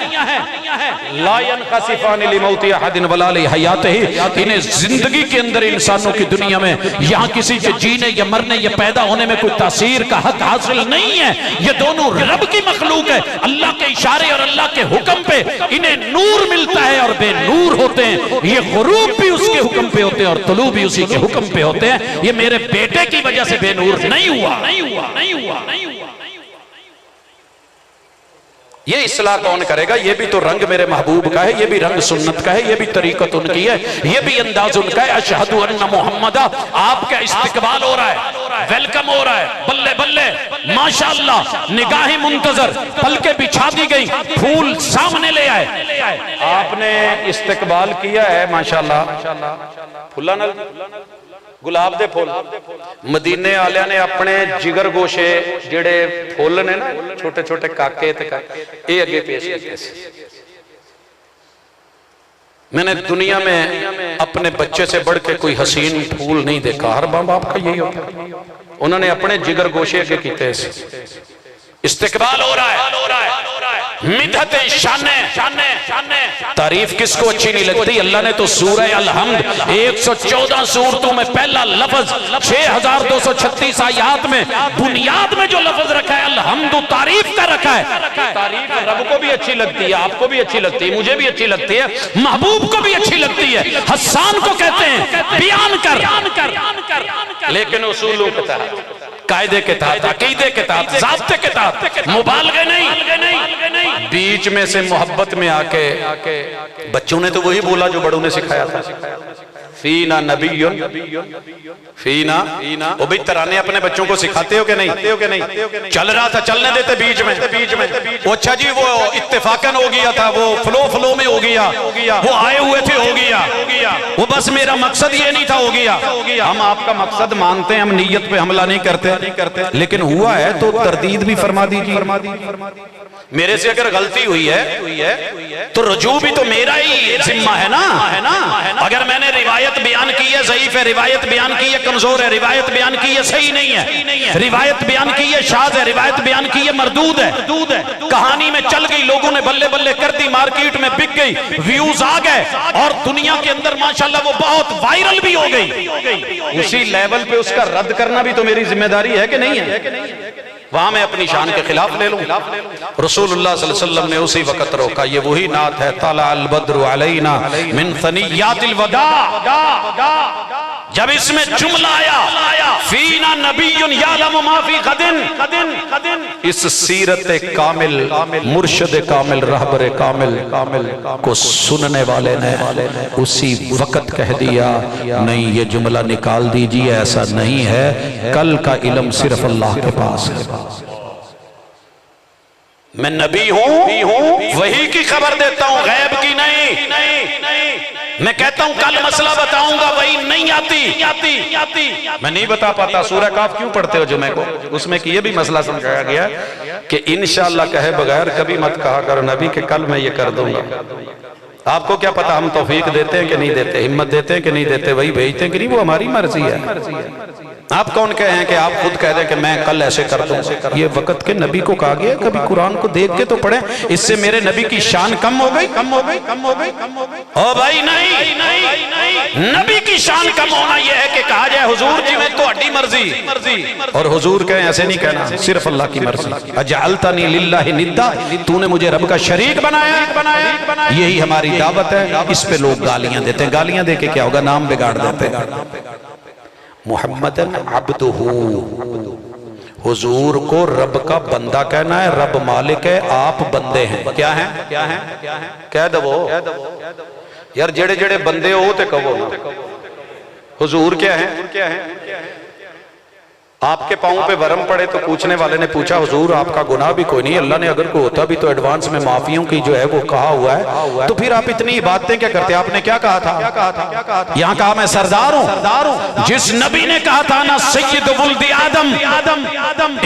ला यनकसिफान लिमौति अहदिन वला लिहयातिही, इन्हें जिंदगी के अंदर इंसानों की दुनिया में यहां किसी के जीने या मरने या पैदा होने में कोई तासीर का हक हासिल नहीं है। ये दोनों रब की मखलूक है। अल्लाह के इशारे और अल्लाह के हुक्म पे इन्हें नूर मिलता है और बेनूर होते हैं। ये गुरूब भी उसके हुक्म पे होते हैं और तुलू भी उसी के हुक्म पे होते हैं। ये मेरे बेटे की वजह से बेनूर नहीं हुआ। ये इस्लाह कौन करेगा? ये भी तो रंग मेरे महबूब का है, ये भी रंग सुन्नत का है, ये भी तरीकत उनकी है, ये भी अंदाज उनका है। अशहदु अन्ना मुहम्मदा, आपका इस्तकबाल हो रहा है, वेलकम हो रहा है, बल्ले बल्ले माशाअल्लाह, निगाहें मुंतजर, पलके बिछा दी गई, फूल सामने ले आए, आपने इस्तकबाल किया है माशाअल्लाह। फुल्ला नल गुलाब दे फुल मदीने आलिया ने अपने जिगर गोशे जेड़े फुल ने ना, छोटे छोटे काके ये अगे पेश किए। मैंने दुनिया में अपने बच्चे से बढ़ के कोई हसीन फूल नहीं देखा। हर मां बाप का यही होता है। उन्होंने अपने जिगर गोशे अगे किए। इस्तिकबाल हो रहा है, मिदहत शाने। तारीफ किसको अच्छी नहीं लगती? अल्लाह ने तो सूरह अल-हम्द 114 सूरतों में पहला लफ्ज 6236 आयात में बुनियाद में जो लफ्ज रखा है अल-हम्द, तारीफ का रखा है। तारीफ रब को भी अच्छी लगती है, आपको भी अच्छी लगती है, मुझे भी अच्छी लगती है, महबूब को भी अच्छी लगती है। हसन को कहते हैं बयान कर, लेकिन उसूलों के तहत, कायदे के तहत, अकीदे के तहत, ज़ाब्ते के तहत, मुबालगे नहीं। बीच में से मोहब्बत में आके बच्चों ने तो वही बोला जो बड़ों ने सिखाया था। फीना नबियुन फीना। वो भी तराने अपने बच्चों को सिखाते हो कि नहीं? चल रहा था, चलने देते बीच में। वो अच्छा जी, वो इत्तेफाकन हो गया था, वो फ्लो में हो गया, वो आए हुए थे, हो गया। वो बस मेरा मकसद ये नहीं था, हो गया। हम आपका मकसद मानते हैं, हम नीयत पे हमला नहीं करते, लेकिन हुआ है तो तरदीद भी फरमा दीजिए। मेरे से अगर गलती हुई है तो रजू भी तो मेरा ही जिम्मा है ना। अगर मैंने रिवायत बयान की है ज़ईफ है, रिवायत बयान की है कमजोर है, रिवायत बयान की है सही नहीं है, रिवायत बयान की है शाज़ है, रिवायत बयान की है मरदूद है, कहानी में चल गई, लोगों ने बल्ले बल्ले कर दी, मार्केट में बिक गई, व्यूज आ गए और दुनिया के अंदर माशाल्लाह वो बहुत वायरल भी हो गई। उसी लेवल पे उसका रद्द करना भी तो मेरी जिम्मेदारी है कि नहीं है? वहां मैं अपनी शान के खिलाफ ले लूं। रसूलुल्लाह सल्लल्लाहु अलैहि वसल्लम ने उसी वक्त रोका। ये वही नात है, ताला अल बद्रु अलैना मिन सनियातिल वदा। जब इसमें जुमला आया फीना नबियुन यालमु मा फी गदिन, इस सीरत कामिल, मुर्शिद कामिल, रहबर कामिल को सुनने वाले ने उसी वक्त कह दिया, नहीं ये जुमला निकाल दीजिए, ऐसा नहीं है, कल का इल्म सिर्फ अल्लाह के पास है। मैं नबी हूं, वही की खबर देता हूं, गैब की नहीं। मैं कहता हूं कल मसला बताऊंगा, वही नहीं आती। मैं नहीं बता पाता। सूरह काफ क्यों पढ़ते हो जुमे को? उसमें कि ये भी मसला समझाया गया कि इंशाअल्लाह कहे बगैर कभी मत कहा करो नबी के कल मैं ये कर दूंगा। आपको क्या पता हम तौफीक देते हैं कि नहीं देते, हिम्मत देते हैं कि नहीं देते, वही भेजते हैं कि नहीं, वो हमारी मर्जी है। आप कौन कहे हैं कि आप खुद कह रहे हैं कि मैं कल ऐसे कर दूंगा? ये वक्त के नबी को कहा गया, कभी कुरान को देख के तो पढ़े, इससे मेरे नबी की शान कम हो गई? ओ भाई नहीं, नबी की शान कम होना यह है कि कहा जाए हुजूर जी मैं तुम्हारी मर्जी, और हुजूर कहें ऐसे नहीं कहना, सिर्फ अल्लाह की मर्जी। अजअलतनी लिल्लाहि निद्दा, तूने मुझे रब का शरीक बनाया। यही हमारी दावत है। इस पे लोग गालियां देते हैं, गालियां दे के क्या होगा, नाम बिगाड़ देते हैं। मुहम्मदन अब्दुहू, हुजूर को रब का बंदा कहना है, रब मालिक है, आप बंदे हैं। क्या है कह दो यार, जेड़े जेड़े बंदे हो ते कहो ना। हुजूर क्या है? आपके पांव पे वरम पड़े तो पूछने वाले ने पूछा हुजूर आपका गुनाह भी कोई नहीं, अल्लाह ने अगर कोई होता भी तो एडवांस में माफियों की जो है वो कहा हुआ है, तो फिर आप इतनी बातें क्या करते? आपने क्या कहा था? यहाँ कहा मैं सरदार हूँ। जिस नबी ने कहा था ना सय्यद वुल्द आदम,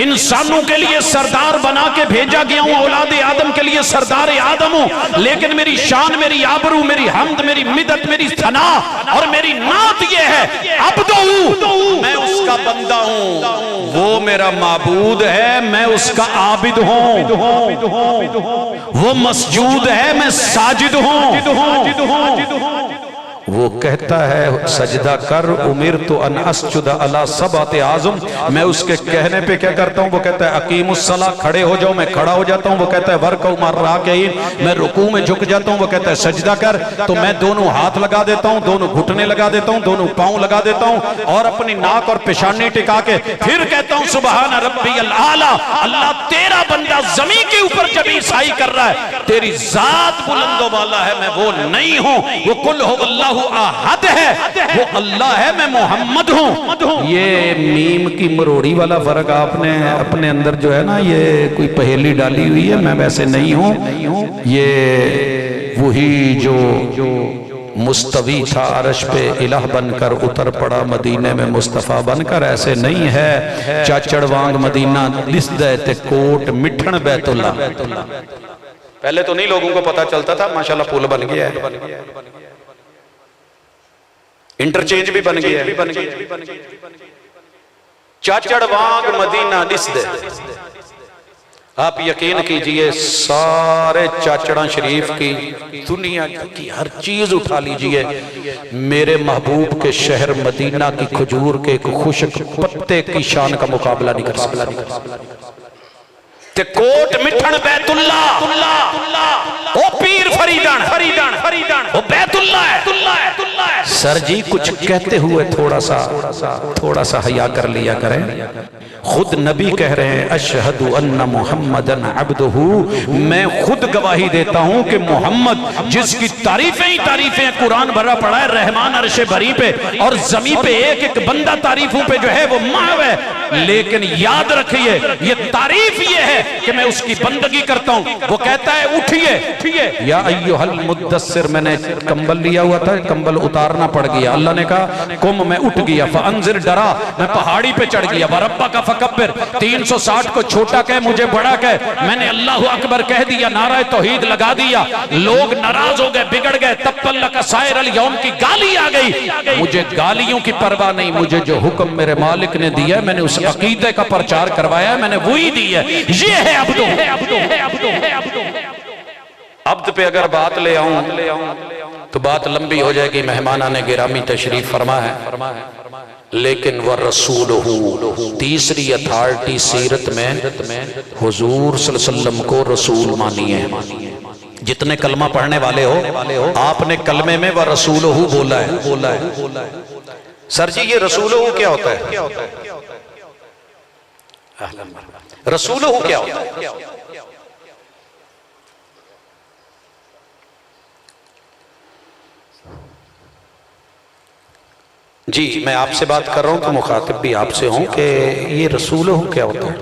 इंसानों के लिए सरदार बना के भेजा गया हूँ, औलाद आदम के लिए सरदार आदम हूँ, लेकिन मेरी शान, मेरी आबरू, मेरी हमद, मेरी मिदत, मेरी सना और मेरी नात ये है अब्दुहू, मैं उसका बंदा हूँ, वो मेरा माबूद है, मैं उसका आबिद हूं, वो मसजूद है, मैं साजिद हूं। वो कहता है सजदा कर, उमिर तो अन अस्जुदा अला सबात आज़म, मैं उसके कहने पे क्या करता हूँ? वो कहता है अकीमुस्सला, खड़े हो जाओ, मैं खड़ा हो जाता हूँ। वो कहता है वरकऊ मर्राकिईन, मैं रुकू में झुक जाता हूँ। वो कहता है सजदा कर, तो मैं दोनों हाथ लगा देता हूँ, दोनों घुटने लगा देता हूँ, दोनों पांव लगा देता हूँ और अपनी नाक और पेशानी टिका के फिर कहता हूँ सुबहान रब्बियल आला। अल्लाह तेरा बंदा जमीन के ऊपर जब ईसाई कर रहा है, तेरी जात बुलंदो वाला है, मैं वो नहीं हूँ। वो कुल हो अल्लाह अहद है, वो अल्लाह है, मैं मोहम्मद हूं। ये मीम की मरोड़ी वाला फर्क आपने अपने अंदर जो है ना, ये कोई पहेली डाली हुई है, मैं वैसे नहीं हूं। ये वही जो मुस्तवी था अर्श पे इलाह बनकर उतर पड़ा मदीने में मुस्तफा बनकर, ऐसे नहीं है। चाचड़ वांग मदीना दिस दे ते कोट मिठन बैतुल्ला। पहले तो नहीं लोगों को पता चलता था, माशाल्लाह पुल बन गया है, इंटरचेंज भी बन गया है। चाचड़ वांग मदीना दिस दे, आप यकीन कीजिए सारे चाचड़ा शरीफ की दुनिया की हर चीज उठा लीजिए, मेरे महबूब के शहर मदीना की खजूर के खुशक पत्ते की शान का मुकाबला नहीं कर सकता। ते कोट मिठन बैतुल्ला, ओ पीर फरीदन, ओ बैतुल्ला है। सर जी कुछ कहते हुए थोड़ा सा हया कर लिया करें। खुद नबी कह रहे हैं अशहदु अन्ना मुहम्मदन अब्दुहू, मैं खुद गवाही देता हूं कि मोहम्मद जिसकी तारीफें ही तारीफें, कुरान भरा पड़ा है रहमान अर्शे भरी पे, और जमी पे एक एक बंदा तारीफों पे जो है वो महव है। लेकिन याद रखिए ये तारीफ ये है कि मैं उसकी बंदगी करता हूं। वो कहता है उठिए या अय्युहल मुद्दस्सिर, मैंने कंबल लिया हुआ था, कंबल उतारना पड़ गया, अल्लाह ने कहा कुम, मैं उठ गया। फअंजिर, डरा, मैं पहाड़ी पे चढ़ गया। वरब्बा का फकब्बिर, 360 को छोटा कह मुझे बड़ा कह, मैंने अल्लाहु अकबर कह दिया, नारा तौहीद लगा दिया। लोग नाराज हो गए, बिगड़ गए, तब तल्लक सायर अल यौम की गाली आ गई। मुझे गालियों की परवाह नहीं, मुझे जो हुक्म मेरे मालिक ने दिया है मैंने उस अकीदे का प्रचार करवाया, मैंने वही दी है। ये है अब्दु। अब्द पे अगर बात ले आऊं तो बात लंबी हो जाएगी, मेहमाना ने गिरामी तशरीफ फरमा है, लेकिन वह रसूल हूँ। तीसरी अथॉरिटी सीरत में हुजूर सल्लल्लाहु अलैहि वसल्लम को रसूल मानिए। जितने कलमा पढ़ने वाले हो आपने कलमे में वह रसूल हूँ बोला है। सर जी ये रसूल हूँ क्या होता है? रसूल हूँ क्या होता है? जी मैं आपसे बात कर रहा हूं तो मुखातिब भी आपसे हूं कि ये रसूल हूं क्या होता है?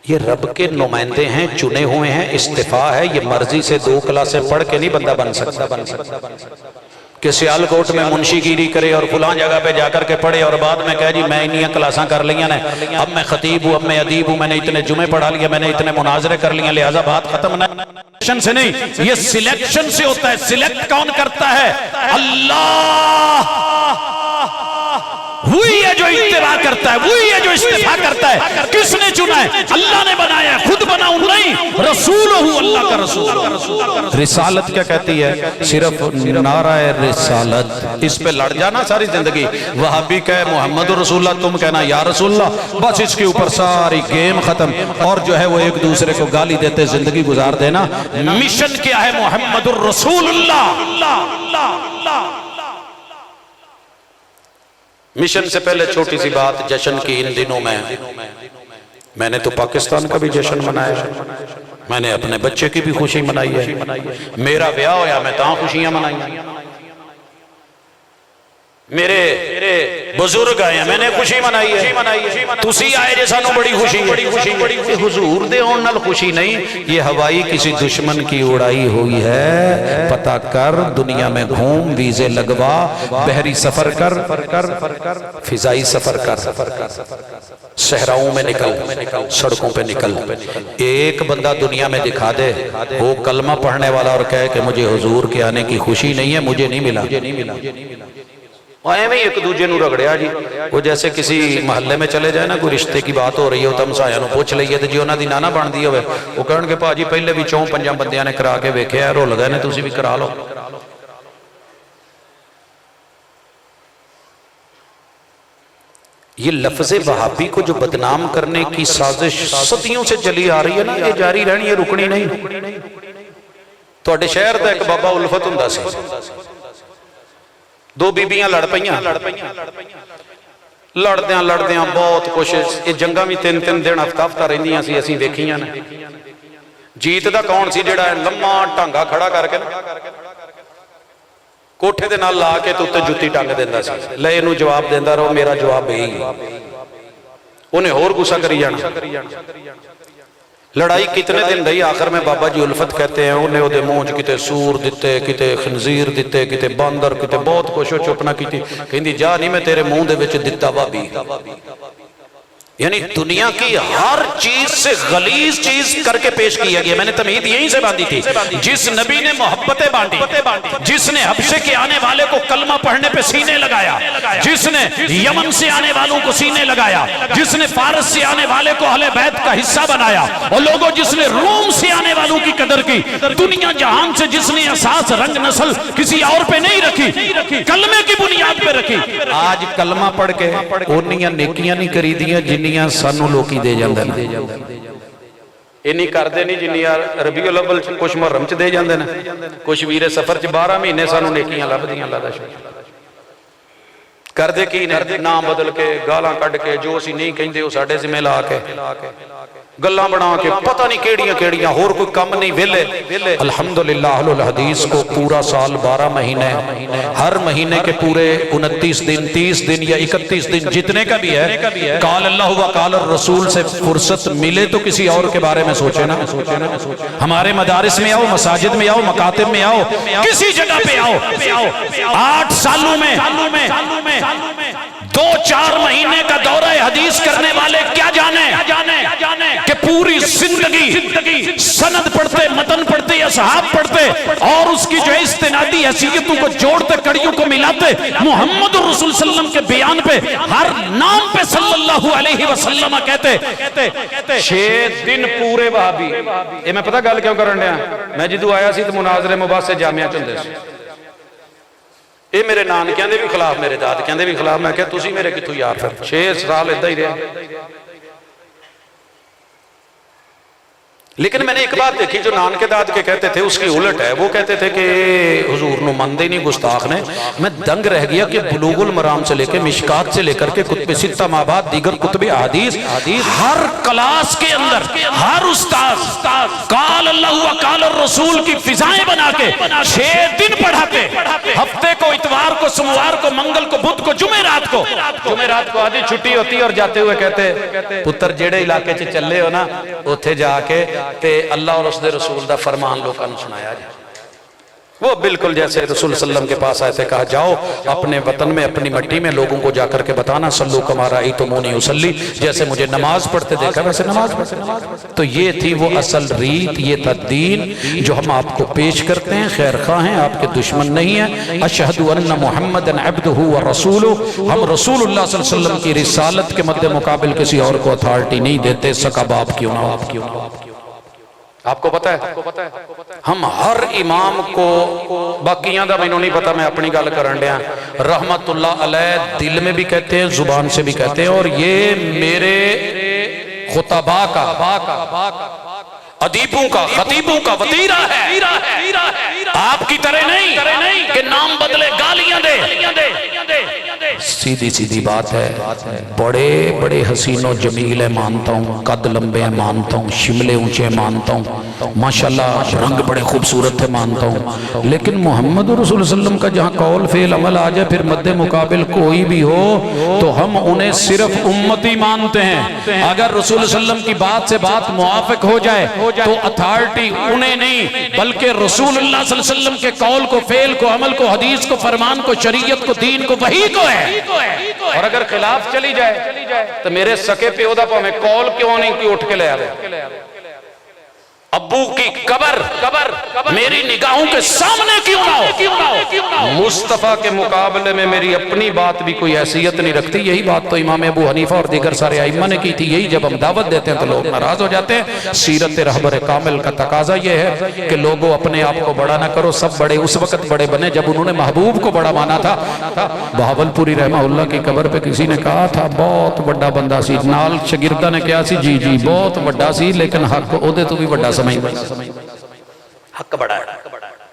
ये रब के नुमाइंदे हैं, चुने हुए हैं, इस्तिफा है। ये मर्जी से 2 क्लासें पढ़ के नहीं बंदा बन सकता कि सियालकोट में मुंशीगिरी करे और फुलां जगह पे जाकर के पढ़े और बाद में कहे जी मैं इन्हीं क्लासा कर लिया ने, अब मैं खतीब हूं, अब मैं अदीब हूं, मैंने इतने जुमे पढ़ा लिया, मैंने इतने मुनाजरे कर लिए, लिहाजा बात खत्म। नहीं से नहीं, ये सिलेक्शन से होता है। सिलेक्ट कौन करता है? अल्लाह। वही है जो इत्तिबा करता है, वही है जो इस्तिफा करता है। किसने चुना है? अल्लाह ने बनाया, खुद बनाऊं नहीं, रसूल हूं, अल्लाह का रसूल। रिसालत क्या कहती है? सिर्फ नाराए रिसालत, इस पे लड़ जाना सारी जिंदगी। वहाबी कहे मोहम्मद रसूलुल्लाह, तुम कहना या रसूलुल्लाह, बस इसके ऊपर सारी गेम खत्म। और जो है वो एक दूसरे को गाली देते जिंदगी गुजार देना। मिशन क्या है? मोहम्मद रसूलुल्लाह। मिशन से पहले छोटी सी बात, जश्न की इन दिनों में मैंने तो पाकिस्तान का भी जश्न मनाया, मैंने अपने बच्चे की भी खुशी मनाई है, मेरा ब्याह होया मैं तां खुशियां मनाई, मेरे बुजुर्ग आए मैंने खुशी मनाई है, तुसी आए जे सानू बड़ी खुशी है। हुजूर दे आउण नाल खुशी नहीं, ये हवाई किसी दुश्मन की उड़ाई हुई है। पता कर, दुनिया में घूम, वीजे लगवा, बहरी सफर कर, फिजाई सफर कर, सहराओं में निकल, सड़कों पे निकल, एक बंदा दुनिया में दिखा दे वो कलमा पढ़ने वाला और कहे कि मुझे हुजूर के आने की खुशी नहीं है, मुझे नहीं मिला। एवं एक दूजे नूं रगड़िया जी। वो जैसे किसी महल्ले में चले जाए ना, कोई रिश्ते की बात हो रही हो तो हमसाया नूं पुछ लईए, तो जी उन्होंने नाना बनती हो वो कहणगे भाजी पहले भी 4-5 बंदियां ने करा के वेख्या, रुल गए ने, तुसीं भी करा लो। ये लफ्ज़े वहाबी को जो बदनाम करने की साजिश सदियों से चली आ रही है ना, ये जारी रहनी है, रुकनी नहीं। तुहाडे शहर दा एक बाबा उल्फत हुंदा सी, दो बीबियां लड़ पईयां, लड़दियां बहुत कुछ, ये जंगा भी 3-3 दिन हफ्ता रहिंदियां सी, असीं वेखियां ने। जीत दा कौन सी जिहड़ा लम्मा ढांगा खड़ा करके कोठे दे नाल ला के ते उत्ते जुत्ती टंग दिंदा सी, ले इहनूं जवाब दिंदा रहो, मेरा जवाब यही। उन्हें होर गुस्सा करी जाना। लड़ाई कितने दिन रही, आखिर में बाबा जी उल्फत कहते हैं, उन्हें ओदे मुंह च किते सूर दिते, किते खंजीर दिते, किते बांदर, किते बहुत कुछ, चुप ना कीती, कहंदी जा नहीं मैं तेरे मुंह दे विच दिता भाभी। यानी दुनिया की हर चीज से गलीज चीज करके पेश किया गया। मैंने तमीद यहीं से बांधी थी, जिस नबी ने मोहब्बतें बांटी, जिसने हबशे के आने वाले को कलमा पढ़ने पे सीने लगाया, जिसने यमन से आने वालों को सीने लगाया, जिसने फारस से आने वाले को अहले बैत का हिस्सा बनाया, और लोगों जिसने रोम से आने वालों की कदर की, दुनिया जहान से जिसने एहसास रंग नस्ल किसी और पे नहीं रखी, कलमे की बुनियाद पे रखी। आज कलमा पढ़ के उन्नियां नेकियां नहीं करी दियां जिन्नी सानू लोकी दे जांदे ने। इन्नी करदे नहीं जिन्नी रबीउल अव्वल कुछ मुहर्रम च दे जांदे ने, कुछ वीरे सफर च 12 महीने सानू नेकियां लभदियां। अल्लाह दा शुक्र। करदे की ने? नाम बदल के, गालां कढ के, जो असीं नहीं कहिंदे वो साडे जिम्मे ला के, गल्लां बना के, पता नहीं केड़ियां होर कोई काम नहीं, वेले। अल्हम्दुलिल्लाह अहलुल हदीस को पूरा साल 12 महीने, हर महीने के पूरे 29 दिन, 30 दिन या 31 दिन जितने का भी है, काल अल्लाह व काल रसूल से फुर्सत मिले तो किसी और के बारे में सोचे ना। हमारे मदारिस में आओ, मसाजिद में आओ, मकातिब में आओ, किसी जगह पे आओ। 8 सालों में 2-4 महीने का दौरा हदीस करने वाले क्या जाने कि पूरी जिंदगी सनद पढ़ते, मतन पढ़ते, असहाब पढ़ते और उसकी जो है इस्तिनादी हैसियतों को जोड़ते, कड़ियों को मिलाते, मोहम्मद रसूल सल्लम के बयान पे हर नाम पे सल्लल्लाहु अलैहि वसल्लम कहते 6 दिन पूरे वहाबी। ये मैं पता गल क्यों करन दिया, मैं जदों आया सी तो मुनाजरे मुबासे जामिया च हुंदे सी, ये मेरे नानकियां दे भी खिलाफ, मेरे दादकियां दे भी खिलाफ। मैं क्या तुसी मेरे किथों यार, फिर 6 साल इदा ही रहे। लेकिन मैंने एक बात देखी, जो नानके दाद के कहते थे उसकी उलट है। वो कहते थे कि हुजूर नु मनदे नहीं गुस्ताख ने। मैं दंग रह गया कि बुलूगुल मराम से लेकर, मिशकात से लेकर के कुतुब सित्ता माबाद दीगर कुतुब हदीस, हर क्लास के अंदर हर उस्ताद काल अल्लाह व काल रसूल की फिजाएं बना के 6 दिन पढ़ाते। हफ्ते को, इतवार को, सोमवार को, मंगल को, बुध को, जुमेरात को आधी छुट्टी होती है और जाते हुए कहते पुत्र जेड़े इलाके च चले हो ना, उत्थे जाके ते अल्लाह और उसदे रसूल दा फरमान लोकां नूं सुनाया जाए। वो बिल्कुल जैसे रसूल सल्लम के पास आए थे, कहा जाओ अपने वतन में अपनी मिट्टी में लोगों को जाकर के बताना सल्लू कमारा ई तो मोनी उसल्ली, जैसे मुझे नमाज पढ़ते देखा वैसे नमाज पढ़ते। तो ये थी वो असल रीत, ये था दीन जो हम आपको पेश करते हैं। खैर खा हैं, आपके दुश्मन नहीं है। अशहदु अन्ना मुहम्मदन अब्दुहु व रसूलुहु, हम रसूलुल्लाह सल्लल्लाहु अलैहि वसल्लम की रिसालत के मद्दे मुकाबिल किसी और को अथॉरिटी नहीं देते, सका बाप क्यों ना हो। आपको पता है हम हर इमाम को, बाकियां दा मैनू नहीं पता, मैं अपनी गल करन दिया, रहमतुल्लाह अलैह दिल में भी कहते हैं, जुबान से भी कहते हैं, और ये मेरे खुतबा का, अदीबों का, खतीबों का वतीरा है। आपकी तरह नहीं कि नाम बदले गालियां दे। सीधी सीधी बात है, बड़े बड़े हसीनो जमील है मानता हूँ, कद लंबे है मानता हूँ, शिमले ऊंचे मानता हूँ, माशाल्लाह रंग बड़े खूबसूरत है मानता हूँ, लेकिन मोहम्मद रसूल सल्लम का जहाँ कौल फेल अमल आ जाए, फिर मद्दे मुकाबिल कोई भी हो तो हम उन्हें सिर्फ उम्मती मानते हैं। अगर रसूल सल्लम की बात से बात मुआफिक हो जाए तो अथॉरिटी उन्हें नहीं बल्कि रसूलुल्लाह सल्लल्लाहु अलैहि वसल्लम के कौल को, फेल को, अमल को, हदीस को, फरमान को, शरीयत को, दीन को, वही को है। और अगर खिलाफ चली जाए तो मेरे सके पे ओदा पावे कौल क्यों नहीं कोई उठ के ले आवे। अब्बू की कबर मेरी निगाहों के सामने क्यों ना हो। मुस्तफा के मुकाबले में मेरी अपनी बात भी कोई हैसियत नहीं रखती। यही बात तो इमाम अबू हनीफा और दीगर सारे आइम्मा ने की थी। यही जब हम दावत देते हैं तो लोग नाराज हो जाते हैं। सीरत रहबर कामिल का तकाजा यह है कि लोगों अपने आप को बड़ा ना करो। सब बड़े उस वक्त बड़े बने जब उन्होंने महबूब को बड़ा माना था। बहावलपुरी रहमहुल्लाह की कबर पे किसी ने कहा था बहुत बड़ा बंदा सी, नाल शगिरदा ने कहा सी जी जी बहुत बड़ा सी, लेकिन हक ओदे तो भी बड़ा हक बड़ा है।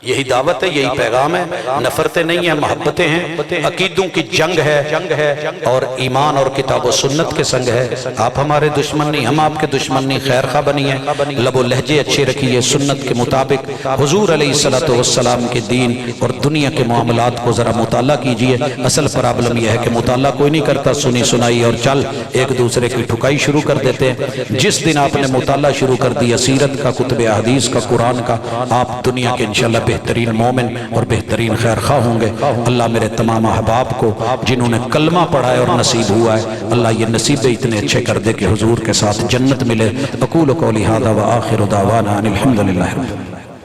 यही दावत है, यही पैगाम है। नफरतें नहीं है, मोहब्बतें हैं। अकीदों की जंग है और ईमान और किताब व सुन्नत के संग है। आप हमारे दुश्मन नहीं, हम आपके दुश्मन नहीं। खैर खा बनिए, लबो लहजे अच्छे रखिए, सुन्नत के मुताबिक हुजूर अलैहिस्सलातु वस्सलाम के दीन और दुनिया के मामलात को जरा मुताला कीजिए। असल प्रॉब्लम यह है कि मुताला कोई नहीं करता, सुनी सुनाई और चल एक दूसरे की ठुकाई शुरू कर देते हैं। जिस दिन आपने मुताला शुरू कर दिया सीरत का, कुतुब हदीस का, कुरान का, आप दुनिया के इंशाअल्लाह बेहतरीन मोमिन और बेहतरीन खैर खा होंगे। अल्लाह मेरे तमाम अहबाब को जिन्होंने कलमा पढ़ा है और नसीब हुआ है, अल्लाह ये नसीबे इतने अच्छे कर दे कि हुजूर के साथ जन्नत मिले। अकूल कौली हादा व आखिर दावाना अनिल हम्दुलिल्लाह।